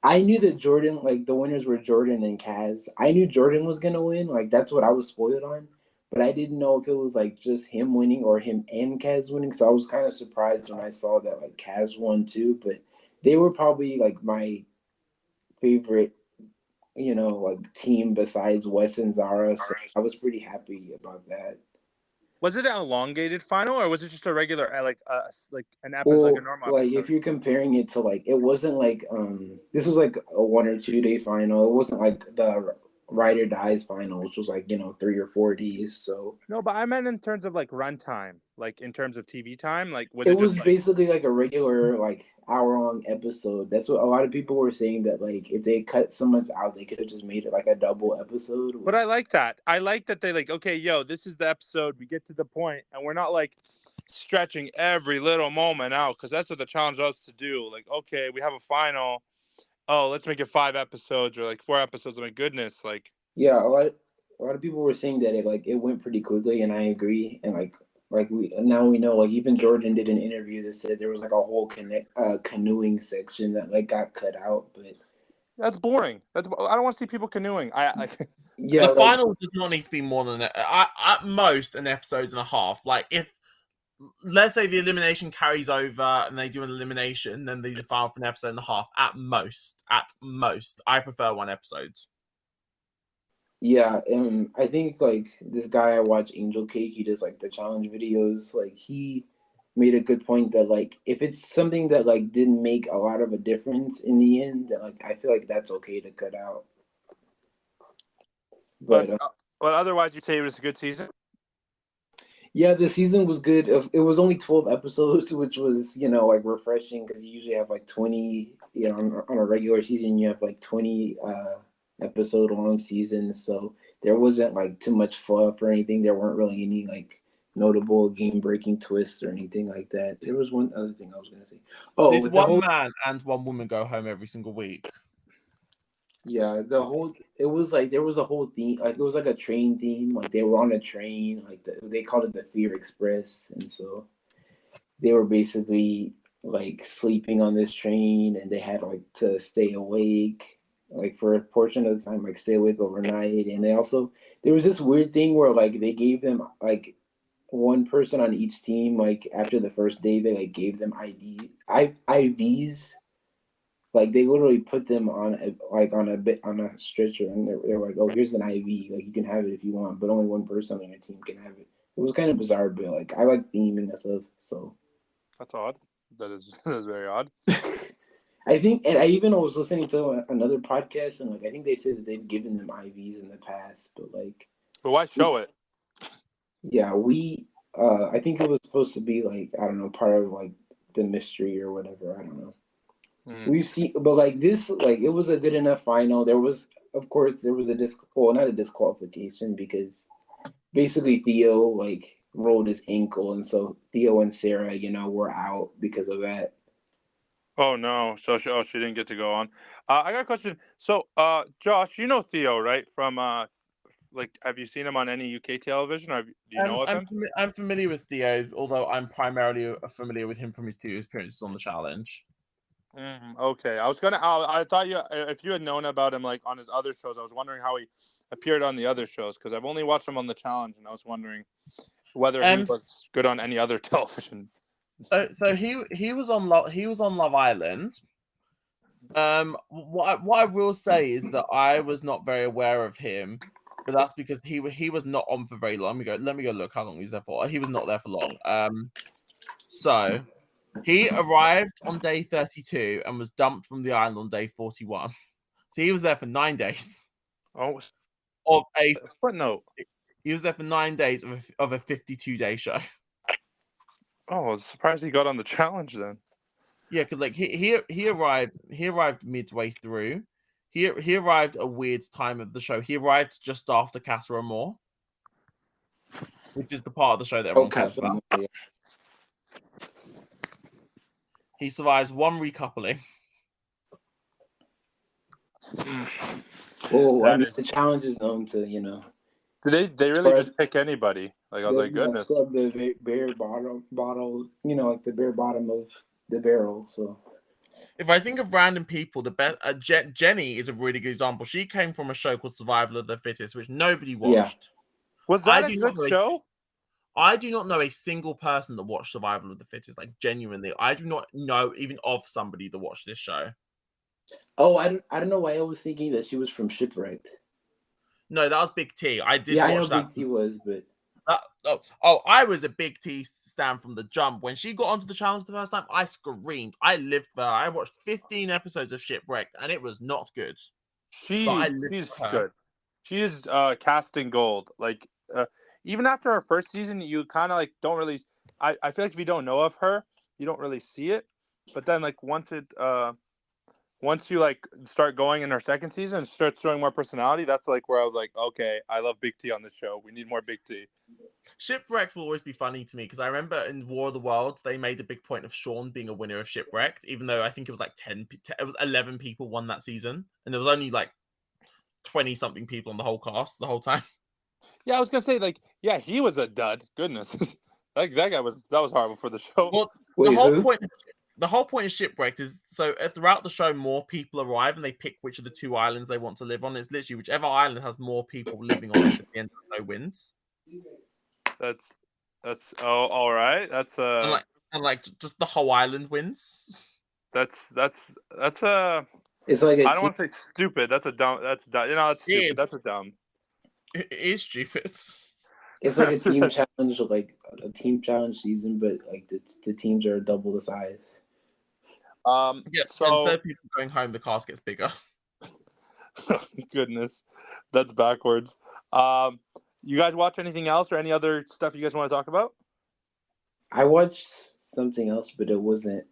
I knew that Jordan, like the winners were Jordan and Kaz. I knew Jordan was gonna win. Like that's what I was spoiled on. But I didn't know if it was like just him winning or him and Kaz winning. So I was kind of surprised when I saw that like Kaz won too. But they were probably like my favorite, like team besides Wes and Zara. So I was pretty happy about that. Was it an elongated final, or was it just a regular like an episode, Well, like a normal like episode? if you're comparing it to like, it wasn't like this was like a 1 or 2 day final. It wasn't like the Ride or Dies final, which was like 3 or 4 days. So No, but I meant in terms of like runtime, like in terms of TV time. Like, was it it just was like? basically like a regular like hour-long episode. That's what a lot of people were saying, that like if they cut so much out, they could have just made it like a double episode. But I like that. I like that they like, okay, yo, this is the episode. We get to the point, and we're not like stretching every little moment out, because that's what the challenge us to do. Like, okay, we have a final. Oh, let's make it 5 episodes or like 4 episodes. Oh my goodness, like. Yeah, a lot of people were saying that it went pretty quickly, and I agree. And like we now we know, like even Jordan did an interview that said there was like a whole canoeing section that like got cut out. But That's boring. I don't want to see people canoeing. I like. yeah, The like final does not need to be more than at most an episode and a half. Like if let's say the elimination carries over and they do an elimination, then they do the final for an episode and a half at most. At most, I prefer 1 episode. yeah, and I think like this guy I watch, Angel Cake, he does like the challenge videos. Like he made a good point that like if it's something that like didn't make a lot of a difference in the end, that like I feel like that's okay to cut out. But But but otherwise, you say it was a good season. yeah, the season was good. It was only 12 episodes, which was, like refreshing because you usually have like 20, on a regular season, you have like 20 episode long seasons. So there wasn't like too much fluff or anything. There weren't really any like notable game breaking twists or anything like that. There was one other thing I was going to say. Oh, Did with one man and one woman go home every single week? Yeah, it was like there was a whole theme, like it was like a train theme, like they were on a train, like they called it the Fear Express, and so they were basically like sleeping on this train, and they had like to stay awake, like for a portion of the time, like stay awake overnight, and there was this weird thing where like they gave them like one person on each team, like after the first day, they like gave them IVs. Like they literally put them on on a stretcher, and they're like, "Oh, here's an IV. Like you can have it if you want, but only one person on your team can have it." It was kind of bizarre, but like I like theming and stuff, so That's odd. That is very odd. I think, and I even was listening to another podcast, and like I think they said that they've given them IVs in the past, but like, But why show it? yeah, I think it was supposed to be like I don't know, part of like the mystery or whatever. I don't know. We've seen, but like this, like it was a good enough final. There was, of course, there was not a disqualification because basically Theo like rolled his ankle, and so Theo and Sarah, were out because of that. Oh no! So she didn't get to go on. I got a question. So, Josh, you know Theo, right? From like, have you seen him on any UK television? Or do you know of him? I'm familiar with Theo, although I'm primarily familiar with him from his 2 appearances on the challenge. Okay, I thought if you had known about him like on his other shows, I was wondering how he appeared on the other shows because I've only watched him on the challenge, and I was wondering whether he was good on any other television. So he was on Love Island. What I will say is that I was not very aware of him, but that's because he was not on for very long. Let me go look how long he was there for. He was not there for long. So he arrived on day 32 and was dumped from the island on day 41. So he was there for 9 days. Oh, of a footnote. He was there for 9 days of a 52-day show. Oh, I was surprised he got on the challenge then. Yeah, because like he arrived midway through. He arrived a weird time of the show. He arrived just after Casa Amor, which is the part of the show that everyone cares about. Yeah. He survives 1 recoupling. Oh, I mean, the challenge is known to, Did they really just pick anybody? Like I was like, goodness. Scrub the bare bottle, like the bare bottom of the barrel. So, if I think of random people, the best Jenny is a really good example. She came from a show called Survival of the Fittest, which nobody watched. Yeah. Was that a good show? I do not know a single person that watched Survival of the Fittest. Like genuinely, I do not know even of somebody that watched this show. Oh, I don't know why I was thinking that she was from Shipwrecked. No, that was Big T. I did watch that. Big T was, but I was a Big T stan from the jump. When she got onto the challenge the first time, I screamed. I lived for her. I watched 15 episodes of Shipwrecked, and it was not good. She's good. She is casting gold. Like even after her first season, you kind of like don't really. I feel like if you don't know of her, you don't really see it. But then like once you like start going in her second season and start showing more personality, that's like where I was like, okay, I love Big T on this show. We need more Big T. Shipwrecked will always be funny to me because I remember in War of the Worlds they made a big point of Sean being a winner of Shipwrecked, even though I think it was like 11 people won that season, and there was only like 20 something people on the whole cast the whole time. Yeah, I was gonna say like, yeah, he was a dud. Goodness, like that was horrible for the show. Well, the whole point of Shipwrecked is so throughout the show, more people arrive and they pick which of the 2 islands they want to live on. It's literally whichever island has more people living on it at the end of the show wins. That's all right. That's and like just the whole island wins. That's it's like I don't want to say stupid. That's dumb. That's stupid. That's a dumb. It is stupid. It's like a team challenge, like a team challenge season, but like the teams are double the size. Yeah, so instead of people going home, the cast gets bigger. Goodness, that's backwards. You guys watch anything else or any other stuff you guys want to talk about? I watched something else, but it wasn't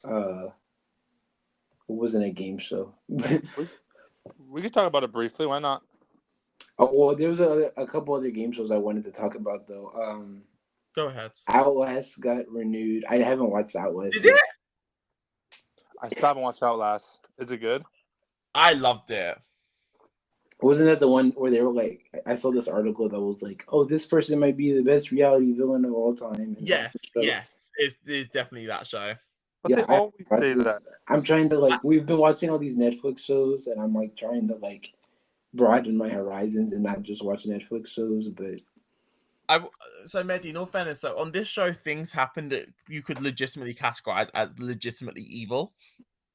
a game show. We could talk about it briefly. Why not? Oh well, there was a couple other game shows I wanted to talk about though. Go ahead. Outlast got renewed. I haven't watched Outlast. Did it? I still haven't watched Outlast. Is it good? I loved it. Wasn't that the one where they were like, I saw this article that was like, oh, this person might be the best reality villain of all time. And yes, it's definitely that show. But they always say that. I'm trying to we've been watching all these Netflix shows, and I'm like trying to broaden my horizons and not just watch Netflix shows. But so Mehdi, in all fairness, so on this show, things happened that you could legitimately categorize as legitimately evil.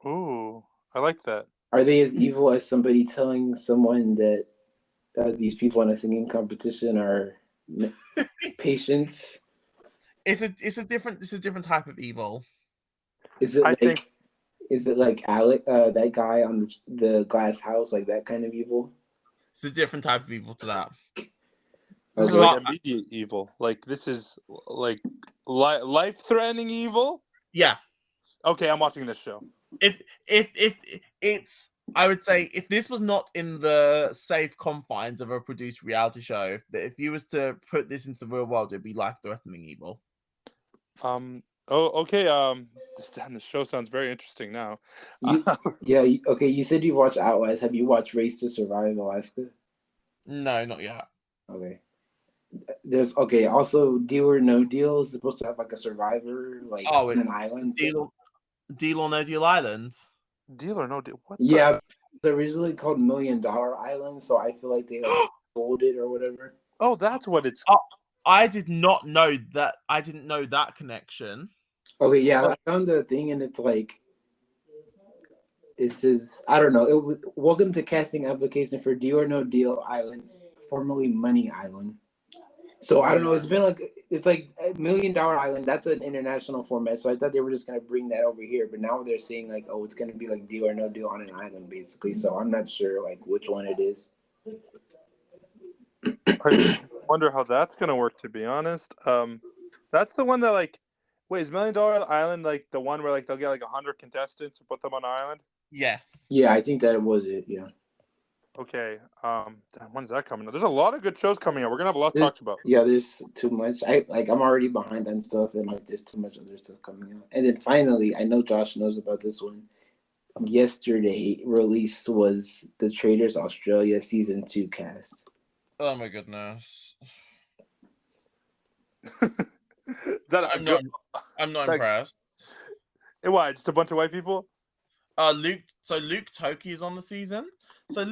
Ooh, I like that. Are they as evil as somebody telling someone that these people in a singing competition are patients? It's a different type of evil. Is it like Alec, that guy on the glass house, like that kind of evil? It's a different type of evil to that. This is like immediate evil. Like this is like life-threatening evil. Yeah. Okay, I'm watching this show. if it's, I would say, if this was not in the safe confines of a produced reality show, if you was to put this into the real world, it'd be life-threatening evil. Oh, okay. Damn, the show sounds very interesting now. Okay. You said you watched Outlast. Have you watched Race to Survive Alaska? No, not yet. Okay. There's also Deal or No Deal is supposed to have like a survivor on an island. Deal or No Deal Island. Deal or No Deal? What? Yeah, it's originally called $1 Million Island, so I feel like they sold it or whatever. Oh, that's what it's. Oh, I did not know that. I didn't know that connection. Okay, yeah, I found the thing and it's like it says I don't know. It was welcome to casting application for Deal or No Deal Island, formerly Money Island. So I don't know. It's been it's like $1 Million Island. That's an international format. So I thought they were just gonna bring that over here, but now they're saying like, oh, it's gonna be like Deal or No Deal on an island, basically. So I'm not sure like which one it is. I wonder how that's gonna work. To be honest, that's the one that like, wait, is $1 Million Island like the one where like they'll get like 100 contestants and put them on an island? Yes. Yeah, I think that was it. Yeah. Okay. When's that coming out? There's a lot of good shows coming out. We're gonna have a lot to talk about. Yeah, there's too much. I'm already behind on stuff, and like there's too much other stuff coming out. And then finally, I know Josh knows about this one. Yesterday released was the Traitors Australia season 2 cast. Oh my goodness. I'm not impressed. Why? Just a bunch of white people? Luke Toki is on the season. So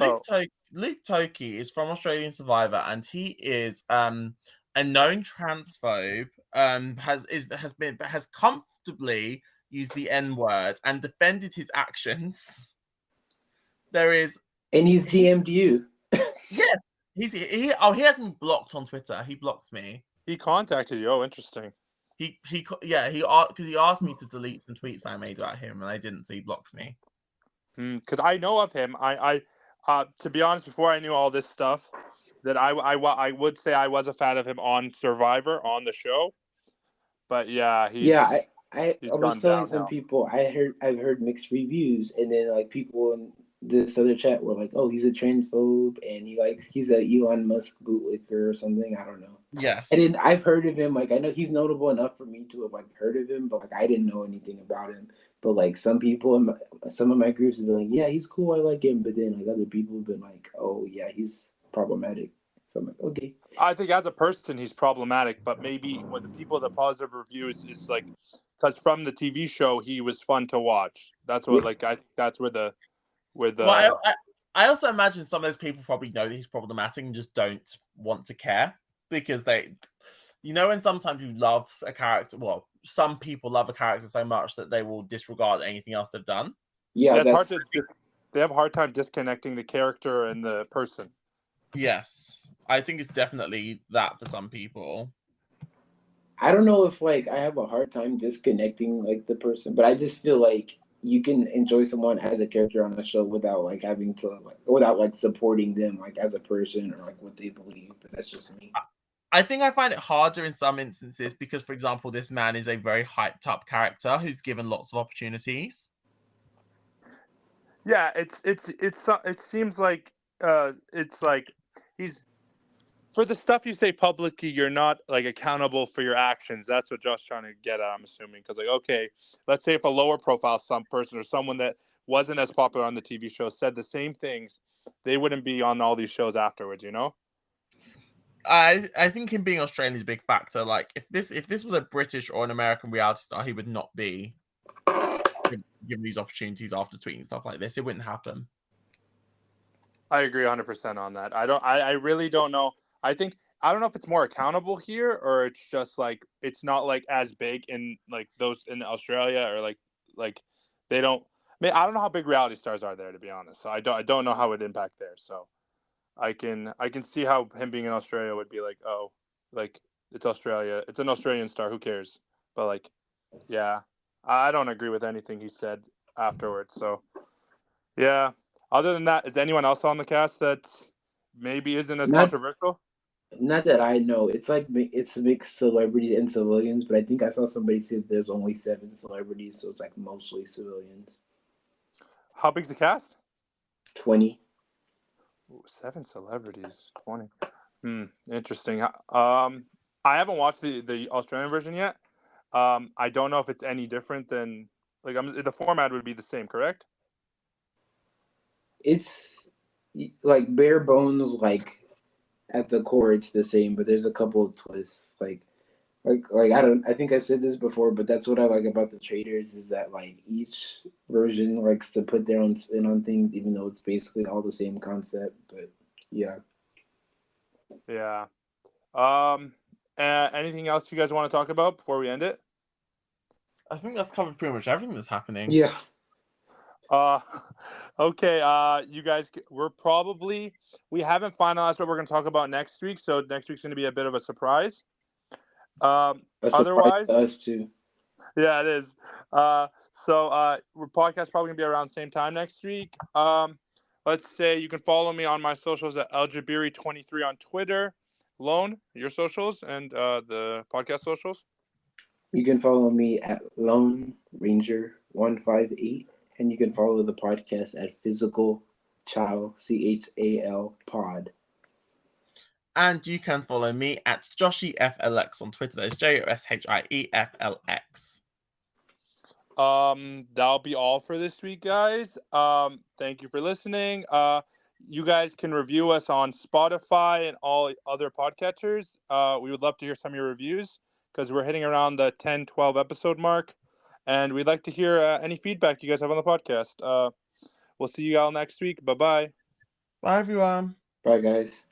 Luke Toki is from Australian Survivor, and he is a known transphobe. Has comfortably used the N-word and defended his actions. And he's DM'd you. Yes, he hasn't blocked on Twitter. He blocked me. He contacted you. Oh, interesting. He because he asked me to delete some tweets I made about him, and I didn't, so he blocked me. Because I know of him. I to be honest, before I knew all this stuff, that I would say I was a fan of him on Survivor on the show. But yeah, I was telling some people I've heard mixed reviews, and then like people in this other chat were like, "Oh, he's a transphobe, and he's a Elon Musk bootlicker or something." I don't know. Yes. And then I've heard of him. Like I know he's notable enough for me to have like heard of him, but like I didn't know anything about him. But like some people in some of my groups have been like, "Yeah, he's cool. I like him." But then like other people have been like, "Oh yeah, he's problematic." So I'm like, okay. I think as a person he's problematic, but maybe with the people the positive reviews is like because from the TV show he was fun to watch. That's what I think that's where the Well, I also imagine some of those people probably know that he's problematic and just don't want to care because they, when sometimes you love a character, well, some people love a character so much that they will disregard anything else they've done. Yeah, it's hard they have a hard time disconnecting the character and the person. Yes, I think it's definitely that for some people. I don't know if I have a hard time disconnecting the person, but I just feel like you can enjoy someone as a character on a show without having to without supporting them as a person or what they believe. But that's just me. I think I find it harder in some instances because, for example, this man is a very hyped up character who's given lots of opportunities. Yeah, it seems like it's like he's for the stuff you say publicly, you're not accountable for your actions. That's what Josh's trying to get at, I'm assuming. Because okay, let's say if a lower profile person or someone that wasn't as popular on the TV show said the same things, they wouldn't be on all these shows afterwards, I think him being Australian is a big factor. If this was a British or an American reality star, he would not be given these opportunities after tweeting stuff like this. It wouldn't happen. I agree 100% on that. I really don't know. I don't know if it's more accountable here or it's just it's not as big in those in Australia or they don't. I mean, I don't know how big reality stars are there, to be honest. So I don't know how it would impact there. So I can see how him being in Australia would be it's Australia. It's an Australian star. Who cares? But yeah, I don't agree with anything he said afterwards. So yeah. Other than that, is anyone else on the cast that maybe isn't as controversial? Not that I know. It's it's mixed celebrities and civilians, but I think I saw somebody say there's only 7 celebrities, so it's mostly civilians. How big's the cast? 20. Ooh, 7 celebrities, 20. Interesting. I haven't watched the Australian version yet. I don't know if it's any different than the format would be the same, correct? It's like bare bones, like at the core, it's the same, but there's a couple of twists. I think I've said this before, but that's what I like about the Traitors is that like each version likes to put their own spin on things, even though it's basically all the same concept. But yeah. Yeah. Anything else you guys want to talk about before we end it? I think that's covered pretty much everything that's happening. Yeah. Okay. You guys, we haven't finalized what we're going to talk about next week, so next week's going to be a bit of a surprise. A surprise Otherwise, to us too. yeah, it is. So our podcast probably gonna be around the same time next week. Let's say you can follow me on my socials at Aljabiri23 on Twitter. Lone, your socials and the podcast socials. You can follow me at Lone Ranger 158, and you can follow the podcast at Physical Chal CHAL Pod. And you can follow me at JoshyFLX on Twitter. That is JOSHIEFLX. That'll be all for this week, guys. Thank you for listening. You guys can review us on Spotify and all other podcatchers. We would love to hear some of your reviews because we're hitting around the 10, 12 episode mark. And we'd like to hear any feedback you guys have on the podcast. We'll see you all next week. Bye-bye. Bye, everyone. Bye, guys.